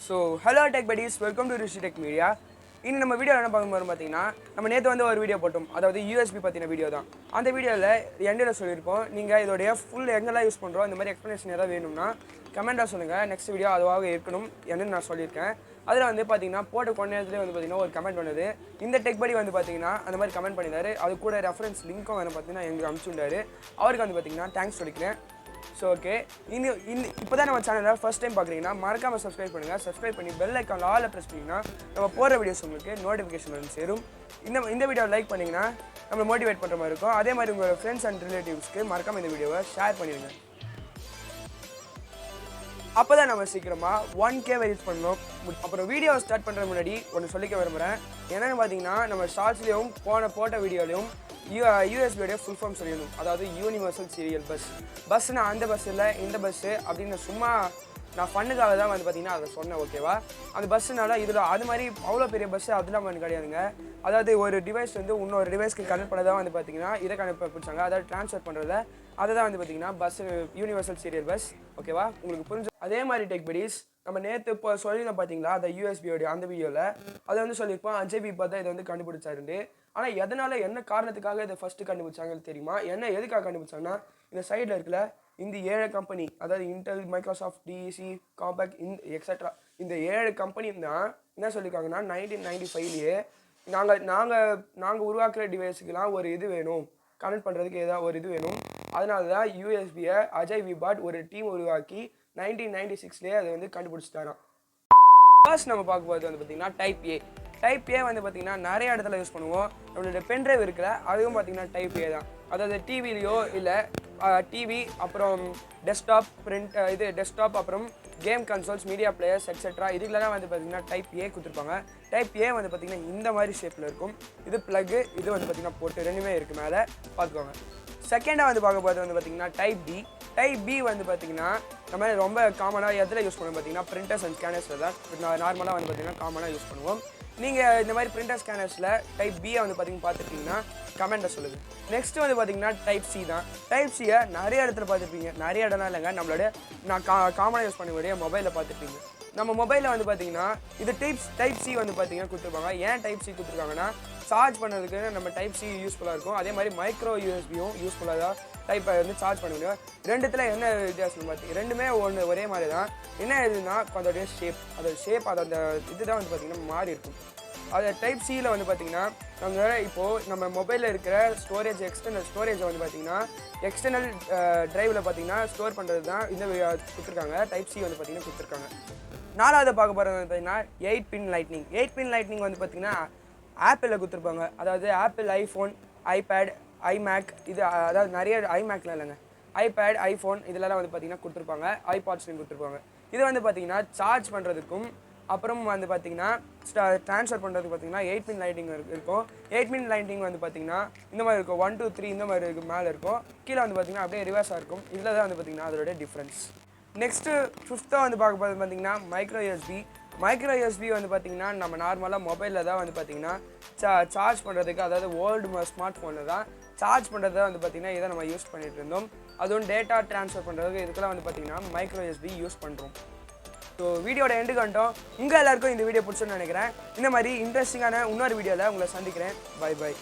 So, hello tech buddies, welcome to RTM-Rishi Tech Media. In this video, we will see a video about USB video. In this video, we will use full use explanation. Comment next video. Comment இந்த tech படி வந்து பாத்தீங்கன்னா அந்த மாதிரி comment பண்ணினாரு அது கூட reference லிங்க்கும் வந்து பாத்தீங்கன்னா எங்க அனுப்பிச்சுட்டாரு அவருக்கு வந்து பாத்தீங்கன்னா தேங்க்ஸ் சொல்லிக்கிறேன் சோ ஓகே இப்போதான் நம்ம சேனலை ஃபர்ஸ்ட் டைம் பாக்குறீங்கன்னா மறக்காம சப்ஸ்கிரைப் பண்ணுங்க சப்ஸ்கிரைப் பண்ணி பெல் ஐகான்ல ஆல் பிரஸ் பண்ணீங்கன்னா நம்ம போற வீடியோஸ் உங்களுக்கு நோட்டிஃபிகேஷன் வந்து சேரும் இந்த வீடியோவை லைக் பண்ணீங்கன்னா நம்ம மோட்டிவேட் பண்ற மாதிரி இருக்கும் அதே மாதிரி உங்க ஃப்ரெண்ட்ஸ் அண்ட் ரிலேட்டிவ்ஸ்க்கு மறக்காம இந்த வீடியோவை ஷேர் பண்ணிடுங்க அப்பதான் நம்ம சீக்கிரமா 1k ரீச் பண்ணனும் அப்புறம் வீடியோ ஸ்டார்ட் பண்றதுக்கு முன்னாடி ஒன்னு சொல்லிக்க விரும்பறேன் என்னன்னு பாத்தீங்கன்னா நம்ம ஷார்ட்ஸ்லயும் போட்ட வீடியோலயும் USB உடைய ஃபுல் ஃபார்ம் சொல்லணும் அதாவது யூனிவர்சல் சீரியல் பஸ்னா அந்த பஸ் இல்ல இந்த பஸ் அப்படின சும்மா நான் ஃபன்னுக்காக தான் வந்து பாத்தீங்கன்னா அத சொன்னேன் ஓகேவா அந்த பஸ்னால இதுல அது மாதிரி அவ்வளவு பெரிய பஸ் அதெல்லாம் வந்து கிடையாதுங்க அதாவது ஒரு டிவைஸ் வந்து இன்னொரு டிவைஸ்க்கு கனெக்ட் பண்ணதா வந்து பாத்தீங்கன்னா இத கனெக்ட் பண்ணிச்சாங்க அதாவது ட்ரான்ஸ்ஃபர் பண்றத அததான் வந்து பாத்தீங்கன்னா பஸ் யூனிவர்சல் சீரியல் பஸ் ஓகேவா உங்களுக்கு புரிஞ்சு அதே மாதிரி டெக் படீஸ் நம்ம நேத்து இப்போ சொல்லிருந்தோம் பாத்தீங்களா அந்த USB ஓட அந்த வீடியோல அத வந்து சொல்லிருப்போம் அஜய் பி பார்த்தா இத வந்து கண்டுபிடிச்சாருன்னு ஆனா எதனால என்ன காரணத்துக்காக இத ஃபர்ஸ்ட் கண்டுபிடிச்சாங்கன்னு தெரியுமா என்ன எதுக்காக கண்டுபிடிச்சாங்கன்னா இந்த சைடுல இருக்குல இந்த 7 கம்பெனி அதாவது Intel Microsoft DC Compaq etcetera இந்த 7 கம்பெனி தான் என்ன சொல்லிருக்காங்கன்னா 1995லயே நாங்க உருவாக்குற டிவைஸ்க்குலாம் ஒரு இது வேணும் கனெக்ட் பண்றதுக்கு ஏதாவது ஒரு இது வேணும் அதனால தான் USB-ய அஜய் விபாட் ஒரு டீம் உருவாக்கி 1996லயே அதை வந்து கண்டுபிடிச்சிட்டாராம் ஃபர்ஸ்ட் நம்ம பார்க்க போறது வந்து பாத்தீங்கன்னா டைப் A வந்து பாத்தீங்கன்னா நிறைய இடத்துல யூஸ் பண்ணுவோம் நம்மளோட பென் டிரைவ் இருக்குல அதுவும் பாத்தீங்கன்னா டைப் A தான் அதாவது டிவிலயோ இல்ல டிவி அப்புறம் டெஸ்க்டாப் பிரிண்ட் இது டெஸ்க்டாப் அப்புறம் game consoles media players etcetera இதுலலாம் வந்து பாத்தீங்கன்னா டைப் A கொடுத்திருப்பாங்க டைப் A வந்து பாத்தீங்கன்னா இந்த மாதிரி ஷேப்ல இருக்கும் இது பிளக் இது வந்து பாத்தீங்கன்னா போர்ட் ரெண்டுமே இருக்கு மேல பாத்துக்கோங்க செகண்டா வந்து பார்க்க போறது வந்து பாத்தீங்கன்னா டைப் B வந்து பாத்தீங்கன்னா நம்ம ரொம்ப காமனா எதுல யூஸ் பண்ணுவோம் பாத்தீங்கன்னா பிரிண்டர்ஸ் அண்ட் ஸ்கேனர்ஸ்ல தான் நார்மலா வந்து பாத்தீங்கன்னா காமனா யூஸ் பண்ணுவோம் நீங்க இந்த மாதிரி பிரிண்டர் ஸ்கேனர்ஸ்ல டைப் B வந்து பாத்தீங்கன்னா பாத்துட்டீங்கன்னா கமெண்ட்ல சொல்லுங்க நெக்ஸ்ட் வந்து பாத்தீங்கன்னா டைப் C தான் டைப் C நிறைய இடத்துல பாத்துப்பீங்க நிறைய இடம்லாம் இல்லைங்க நம்மளோட நான் காமனா யூஸ் பண்ணக்கூடிய மொபைல்ல பாத்துப்பீங்க நம்ம மொபைல்ல வந்து பாத்தீங்கன்னா இது டைப் C வந்து பாத்தீங்கன்னா கொடுத்துருப்பாங்க ஏன் டைப் C கொடுத்துருக்காங்கன்னா சார்ஜ் பண்ணுறதுக்கு நம்ம டைப் C யூஸ்ஃபுல்லாக இருக்கும் அதே மாதிரி மைக்ரோ யூஎஸ்பியும் யூஸ்ஃபுல்லாக தான் டைப் வந்து சார்ஜ் பண்ண முடியும் ரெண்டுத்துல என்ன வித்தியாசம் பார்த்தீங்க ரெண்டுமே ஒரே மாதிரி தான் என்ன எதுனா அதோடைய ஷேப் அதோட இதுதான் வந்து பார்த்தீங்கன்னா மாறி இருக்கும் அது டைப் Cல வந்து பார்த்தீங்கன்னா நம்ம மொபைலில் இருக்கிற எக்ஸ்டர்னல் ஸ்டோரேஜை வந்து பார்த்தீங்கன்னா எக்ஸ்டர்னல் டிரைவில் பார்த்தீங்கன்னா ஸ்டோர் பண்ணுறது தான் இந்த கொடுத்துருக்காங்க டைப் C வந்து பார்த்தீங்கன்னா கொடுத்துருக்காங்க நாலாவது பார்க்க போகிறது வந்து பார்த்தீங்கன்னா 8 பின் லைட்னிங் வந்து பார்த்தீங்கன்னா ஆப்பிளில் கொடுத்துருப்பாங்க அதாவது ஆப்பிள் ஐஃபோன் ஐபேட் ஐமேக் இது அதாவது நிறைய ஐமேக்லாம் இல்லைங்க ஐபேட் ஐஃபோன் இதெல்லாம் வந்து பார்த்தீங்கன்னா கொடுத்துருப்பாங்க ஐபாட்ஸ்லையும் கொடுத்துருப்பாங்க இது வந்து பார்த்தீங்கன்னா சார்ஜ் பண்ணுறதுக்கும் அப்புறம் வந்து பார்த்தீங்கன்னா ட்ரான்ஸ்ஃபர் பண்ணுறதுக்கு பார்த்தீங்கன்னா 8 பின் லைட்டிங் இருக்கும் 8 பின் லைட்டிங் வந்து பார்த்தீங்கன்னா இந்த மாதிரி இருக்கும் 1 2 3 இந்த மாதிரி இருக்கு மேலே இருக்கும் கீழே வந்து பார்த்தீங்கன்னா அப்படியே ரிவர்ஸாக இருக்கும் இதில் தான் வந்து பார்த்தீங்கன்னா அதோட டிஃப்ரென்ஸ் நெக்ஸ்ட்டு ஃபிஃப்த்தாக வந்து பார்க்க போது பார்த்தீங்கன்னா மைக்ரோ USB வந்து பார்த்தீங்கன்னா நம்ம நார்மலாக மொபைலில் தான் வந்து பார்த்தீங்கன்னா சார்ஜ் பண்ணுறதுக்கு அதாவது ஓல்டு ஸ்மார்ட் ஃபோனில் தான் சார்ஜ் பண்ணுறது தான் வந்து பார்த்தீங்கன்னா இதை நம்ம யூஸ் பண்ணிட்டு இருந்தோம் அதுவும் டேட்டா ட்ரான்ஸ்ஃபர் பண்ணுறதுக்கு இதுக்கெல்லாம் வந்து பார்த்தீங்கன்னா மைக்ரோ USB யூஸ் பண்ணுறோம் ஸோ வீடியோட எண்டுக்கு வந்துட்டோம் உங்கள் எல்லாருக்கும் இந்த வீடியோ பிடிச்சுன்னு நினைக்கிறேன் இந்த மாதிரி இன்ட்ரெஸ்டிங்கான இன்னொரு வீடியோவில் உங்களை சந்திக்கிறேன் பை